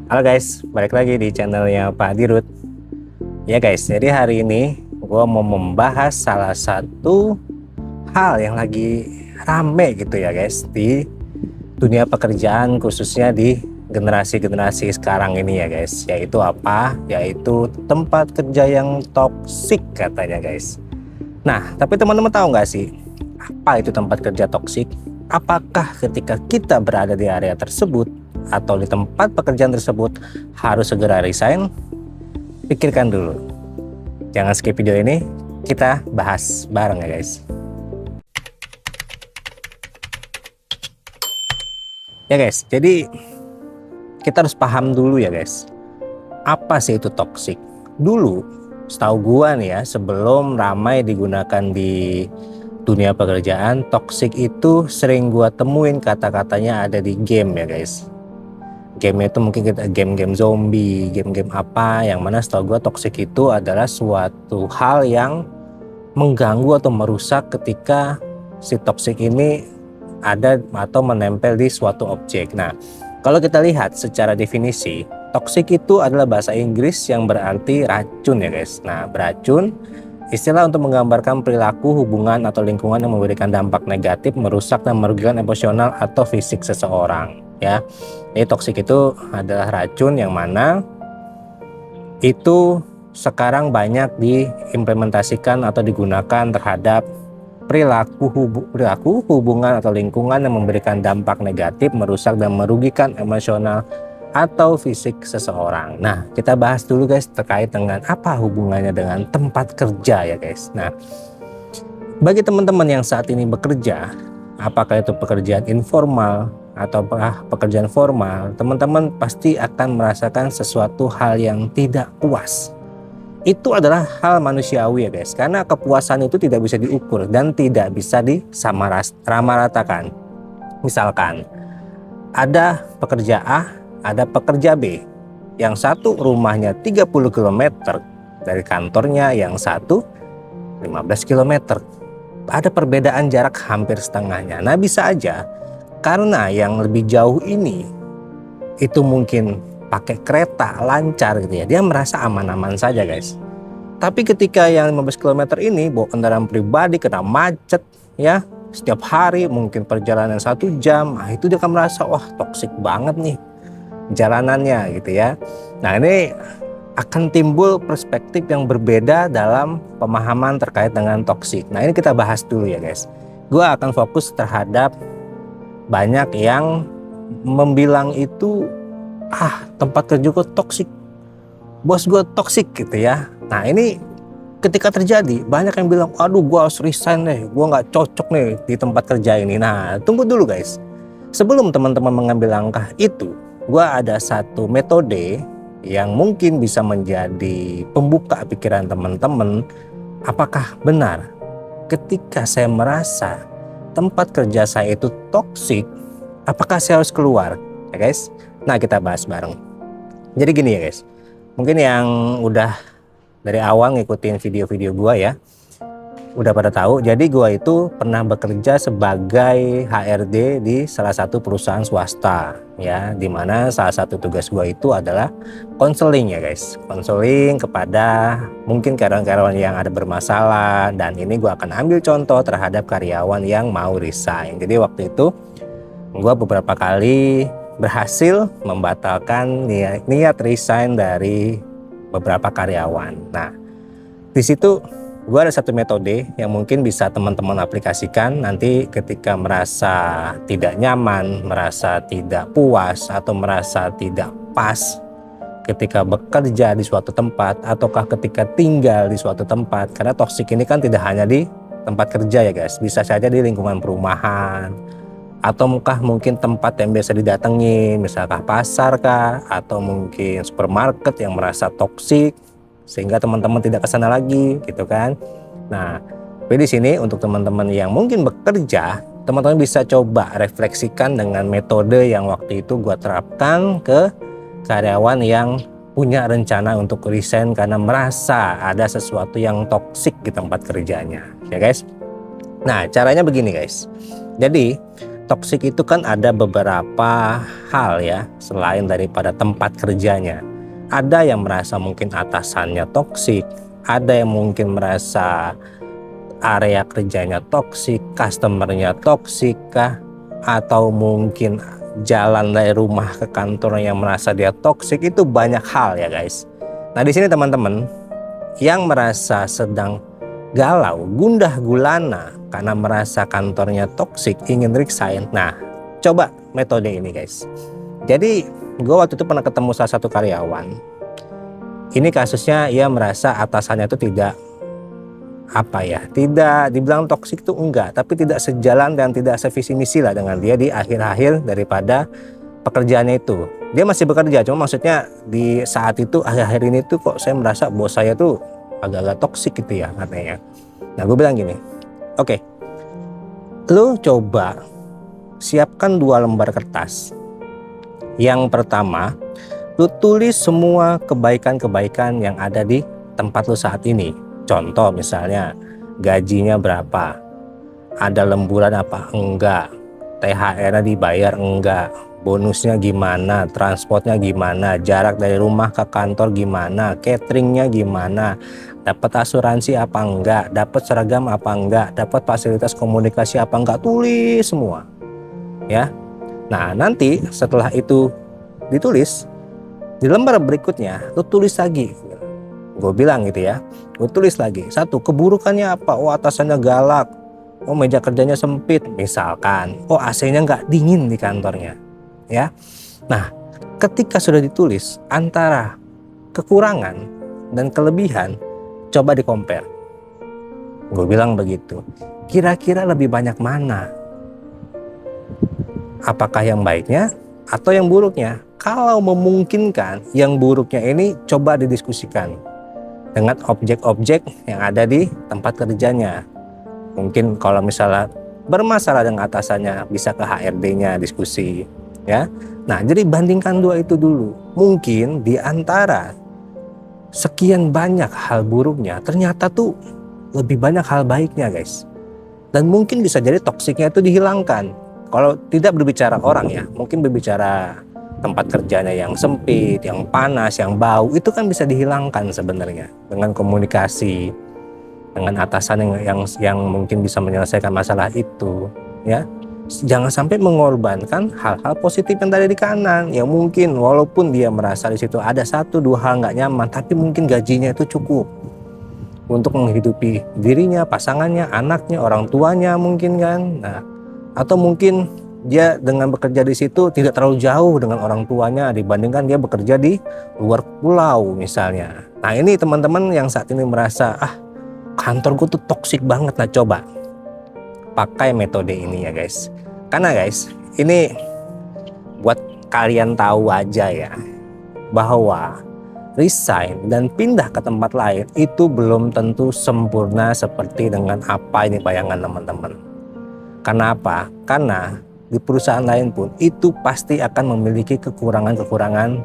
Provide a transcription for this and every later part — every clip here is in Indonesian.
Halo guys, balik lagi di channelnya Pak Dirut. Ya guys, jadi hari ini gue mau membahas salah satu hal yang lagi rame gitu ya guys di dunia pekerjaan, khususnya di generasi-generasi sekarang ini ya guys. Yaitu apa? Yaitu tempat kerja yang toksik katanya guys. Nah, tapi teman-teman tahu nggak sih apa itu tempat kerja toksik? Apakah ketika kita berada di area tersebut atau di tempat pekerjaan tersebut harus segera resign? Pikirkan dulu. Jangan skip video ini, kita bahas bareng ya guys. Ya guys, jadi kita harus paham dulu ya guys. Apa sih itu toksik? Dulu, setahu gua nih ya, sebelum ramai digunakan di dunia pekerjaan, toksik itu sering gua temuin kata-katanya ada di game ya guys. Game itu mungkin kita game-game zombie, game-game apa, yang mana setahu gua toksik itu adalah suatu hal yang mengganggu atau merusak ketika si toksik ini ada atau menempel di suatu objek. Nah, kalau kita lihat secara definisi, toksik itu adalah bahasa Inggris yang berarti racun ya guys. Nah, beracun istilah untuk menggambarkan perilaku, hubungan, atau lingkungan yang memberikan dampak negatif, merusak dan merugikan emosional atau fisik seseorang ya. Jadi toksik itu adalah racun yang mana itu sekarang banyak diimplementasikan atau digunakan terhadap perilaku, hubungan atau lingkungan yang memberikan dampak negatif, merusak dan merugikan emosional atau fisik seseorang. Nah, kita bahas dulu guys terkait dengan apa hubungannya dengan tempat kerja ya guys. Nah, bagi teman-teman yang saat ini bekerja, apakah itu pekerjaan informal atau pekerjaan formal, teman-teman pasti akan merasakan sesuatu hal yang tidak puas. Itu adalah hal manusiawi ya guys, karena kepuasan itu tidak bisa diukur dan tidak bisa disamaratakan. Misalkan ada pekerja A, ada pekerja B. Yang satu rumahnya 30 km dari kantornya, yang satu 15 km. Ada perbedaan jarak hampir setengahnya. Nah, bisa aja karena yang lebih jauh ini itu mungkin pakai kereta lancar gitu ya, dia merasa aman-aman saja guys. Tapi ketika yang 15 km ini bawa kendaraan pribadi, kena macet ya setiap hari, mungkin perjalanan 1 jam, nah itu dia akan merasa wah toksik banget nih jalanannya gitu ya. Nah, ini akan timbul perspektif yang berbeda dalam pemahaman terkait dengan toksik. Nah, ini kita bahas dulu ya guys. Gue akan fokus terhadap banyak yang membilang itu tempat kerja gue toksik, bos gue toksik gitu ya. Nah, ini ketika terjadi banyak yang bilang aduh gue harus resign deh, gue nggak cocok nih di tempat kerja ini. Nah, tunggu dulu guys, sebelum teman-teman mengambil langkah itu, gue ada satu metode yang mungkin bisa menjadi pembuka pikiran teman-teman. Apakah benar ketika saya merasa tempat kerja saya itu toksik, apakah saya harus keluar ya guys? Nah, kita bahas bareng. Jadi gini ya guys, mungkin yang udah dari awal ngikutin video-video gua ya, udah pada tahu. Jadi gua itu pernah bekerja sebagai HRD di salah satu perusahaan swasta ya, dimana salah satu tugas gua itu adalah konseling ya guys, konseling kepada mungkin karyawan-karyawan yang ada bermasalah, dan ini gua akan ambil contoh terhadap karyawan yang mau resign. Jadi waktu itu gua beberapa kali berhasil membatalkan niat resign dari beberapa karyawan. Nah, di situ gue ada satu metode yang mungkin bisa teman-teman aplikasikan nanti ketika merasa tidak nyaman, merasa tidak puas, atau merasa tidak pas ketika bekerja di suatu tempat, ataukah ketika tinggal di suatu tempat. Karena toksik ini kan tidak hanya di tempat kerja ya guys, bisa saja di lingkungan perumahan, atau mungkin tempat yang biasa didatangi, misalkan pasar kah, atau mungkin supermarket yang merasa toksik sehingga teman-teman tidak ke sana lagi gitu kan. Nah, tapi di sini untuk teman-teman yang mungkin bekerja, teman-teman bisa coba refleksikan dengan metode yang waktu itu gua terapkan ke karyawan yang punya rencana untuk resign karena merasa ada sesuatu yang toksik di tempat kerjanya ya guys. Nah, caranya begini guys. Jadi toksik itu kan ada beberapa hal ya, selain daripada tempat kerjanya. Ada yang merasa mungkin atasannya toksik, ada yang mungkin merasa area kerjanya toksik, customernya toksik kah, atau mungkin jalan dari rumah ke kantornya yang merasa dia toksik. Itu banyak hal ya guys. Nah di sini teman-teman yang merasa sedang galau, gundah gulana karena merasa kantornya toksik, ingin resign. Nah, coba metode ini guys. Jadi, gue waktu itu pernah ketemu salah satu karyawan. Ini kasusnya ia merasa atasannya itu tidak tidak dibilang toksik itu enggak, tapi tidak sejalan dan tidak sevisi misi lah dengan dia di akhir-akhir daripada pekerjaannya itu. Dia masih bekerja, cuma maksudnya di saat itu akhir-akhir ini tuh kok saya merasa bos saya tuh agak-agak toksik gitu ya katanya. Nah gue bilang gini, oke, lu coba siapkan 2 lembar kertas. Yang pertama, lu tulis semua kebaikan-kebaikan yang ada di tempat lu saat ini. Contoh misalnya gajinya berapa, ada lemburan apa enggak, THR-nya dibayar enggak, bonusnya gimana, transportnya gimana, jarak dari rumah ke kantor gimana, cateringnya gimana, dapat asuransi apa enggak, dapat seragam apa enggak, dapat fasilitas komunikasi apa enggak, tulis semua ya. Nah nanti setelah itu ditulis, di lembar berikutnya lu tulis lagi. Gue bilang gitu ya, gue tulis lagi, 1, keburukannya apa, oh atasannya galak, oh meja kerjanya sempit misalkan, oh AC-nya nggak dingin di kantornya ya. Nah ketika sudah ditulis antara kekurangan dan kelebihan, coba di-compare. Gue bilang begitu, kira-kira lebih banyak mana, apakah yang baiknya atau yang buruknya? Kalau memungkinkan yang buruknya ini coba didiskusikan dengan objek-objek yang ada di tempat kerjanya. Mungkin kalau misalnya bermasalah dengan atasannya bisa ke HRD-nya diskusi ya. Nah jadi bandingkan 2 itu dulu. Mungkin di antara sekian banyak hal buruknya ternyata tuh lebih banyak hal baiknya guys. Dan mungkin bisa jadi toksiknya itu dihilangkan. Kalau tidak berbicara orang ya, mungkin berbicara tempat kerjanya yang sempit, yang panas, yang bau, itu kan bisa dihilangkan sebenarnya dengan komunikasi dengan atasan yang mungkin bisa menyelesaikan masalah itu ya. Jangan sampai mengorbankan hal-hal positif yang tadi di kanan yang mungkin walaupun dia merasa di situ ada 1-2 hal nggak nyaman, tapi mungkin gajinya itu cukup untuk menghidupi dirinya, pasangannya, anaknya, orang tuanya mungkin kan. Nah, atau mungkin dia dengan bekerja di situ tidak terlalu jauh dengan orang tuanya dibandingkan dia bekerja di luar pulau misalnya. Nah ini teman-teman yang saat ini merasa kantorku tuh toksik banget, nah coba pakai metode ini ya guys. Karena guys ini buat kalian tahu aja ya, bahwa resign dan pindah ke tempat lain itu belum tentu sempurna seperti dengan apa ini bayangan teman-teman. Karena apa? Karena di perusahaan lain pun itu pasti akan memiliki kekurangan-kekurangan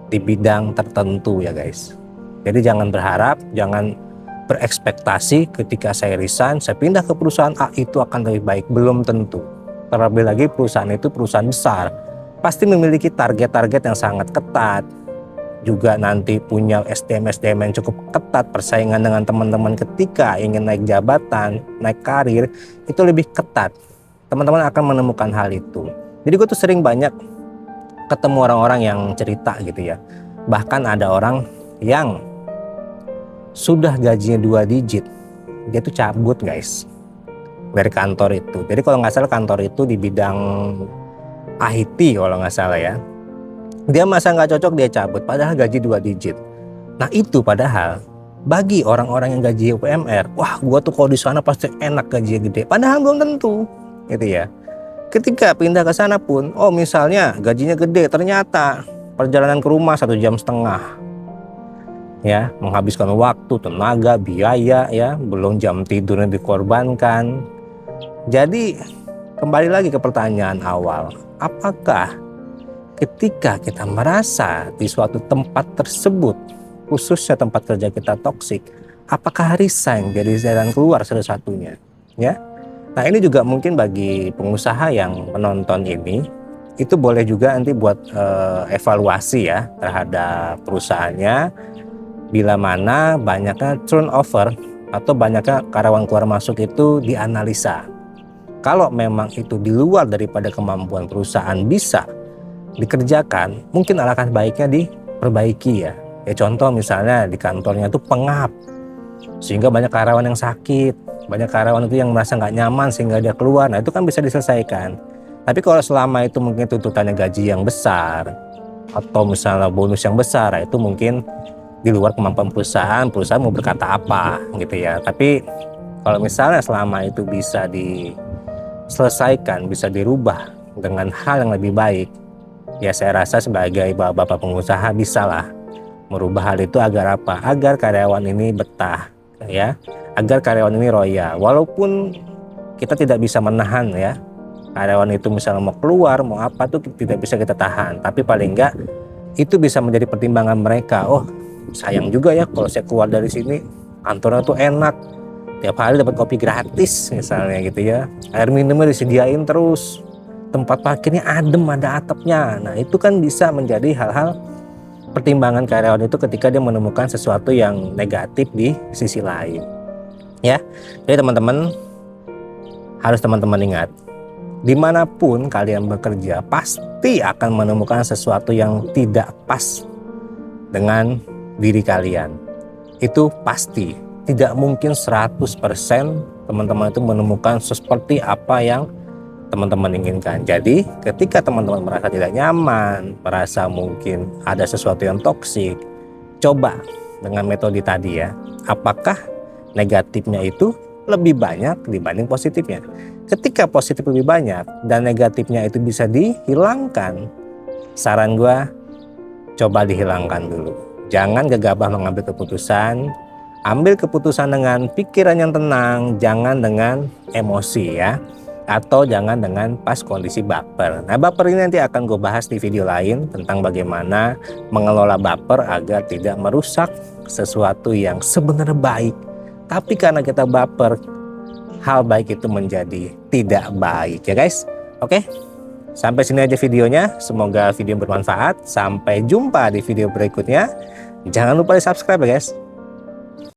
di bidang tertentu ya guys. Jadi jangan berharap, jangan berekspektasi ketika saya resign, saya pindah ke perusahaan A itu akan lebih baik. Belum tentu. Terlebih lagi perusahaan itu perusahaan besar, pasti memiliki target-target yang sangat ketat. Juga nanti punya SDM-SDM yang cukup ketat, persaingan dengan teman-teman ketika ingin naik jabatan, naik karir itu lebih ketat. Teman-teman akan menemukan hal itu. Jadi gue tuh sering banyak ketemu orang-orang yang cerita gitu ya. Bahkan ada orang yang sudah gajinya 2 digit, dia tuh cabut guys dari kantor itu. Jadi kalau nggak salah kantor itu di bidang IT kalau nggak salah ya. Dia masa nggak cocok dia cabut, padahal gaji 2 digit. Nah itu padahal bagi orang-orang yang gaji UMR, wah gua tuh kalau di sana pasti enak gajinya gede. Padahal belum tentu, gitu ya. Ketika pindah ke sana pun, oh misalnya gajinya gede, ternyata perjalanan ke rumah 1,5 jam. Ya, menghabiskan waktu, tenaga, biaya ya, belum jam tidurnya dikorbankan. Jadi kembali lagi ke pertanyaan awal, apakah ketika kita merasa di suatu tempat tersebut, khususnya tempat kerja kita toksik, apakah resign jadi jalan keluar salah satunya? Ya. Nah, ini juga mungkin bagi pengusaha yang menonton ini, itu boleh juga nanti buat evaluasi ya terhadap perusahaannya, bila mana banyaknya turnover atau banyaknya karyawan keluar masuk itu dianalisa. Kalau memang itu di luar daripada kemampuan perusahaan bisa dikerjakan, mungkin alangkah baiknya diperbaiki ya. Ya contoh misalnya di kantornya itu pengap, sehingga banyak karyawan yang sakit, banyak karyawan itu yang merasa nggak nyaman sehingga dia keluar. Nah, itu kan bisa diselesaikan. Tapi kalau selama itu mungkin tuntutannya gaji yang besar atau misalnya bonus yang besar, nah itu mungkin di luar kemampuan perusahaan mau berkata apa gitu ya. Tapi kalau misalnya selama itu bisa diselesaikan, bisa dirubah dengan hal yang lebih baik, ya saya rasa sebagai bapak-bapak pengusaha bisalah merubah hal itu agar apa? Agar karyawan ini betah ya, agar karyawan ini royal. Walaupun kita tidak bisa menahan ya karyawan itu misalnya mau keluar mau apa tuh tidak bisa kita tahan, tapi paling enggak itu bisa menjadi pertimbangan mereka. Oh, sayang juga ya kalau saya keluar dari sini, kantornya tuh enak, tiap hari dapat kopi gratis misalnya gitu ya, air minumnya disediain terus, tempat parkirnya adem, ada atapnya. Nah, itu kan bisa menjadi hal-hal pertimbangan karyawan itu ketika dia menemukan sesuatu yang negatif di sisi lain ya. Jadi teman-teman ingat, dimanapun kalian bekerja pasti akan menemukan sesuatu yang tidak pas dengan diri kalian. Itu pasti, tidak mungkin 100% teman-teman itu menemukan seperti apa yang teman-teman inginkan. Jadi ketika teman-teman merasa tidak nyaman, merasa mungkin ada sesuatu yang toksik, coba dengan metode tadi ya, apakah negatifnya itu lebih banyak dibanding positifnya. Ketika positif lebih banyak dan negatifnya itu bisa dihilangkan, saran gua coba dihilangkan dulu. Jangan gegabah mengambil keputusan, ambil keputusan dengan pikiran yang tenang, jangan dengan emosi ya, atau jangan dengan pas kondisi baper. Nah, baper ini nanti akan gue bahas di video lain tentang bagaimana mengelola baper agar tidak merusak sesuatu yang sebenarnya baik. Tapi karena kita baper, hal baik itu menjadi tidak baik ya guys. Oke, sampai sini aja videonya. Semoga video bermanfaat. Sampai jumpa di video berikutnya. Jangan lupa di subscribe ya guys.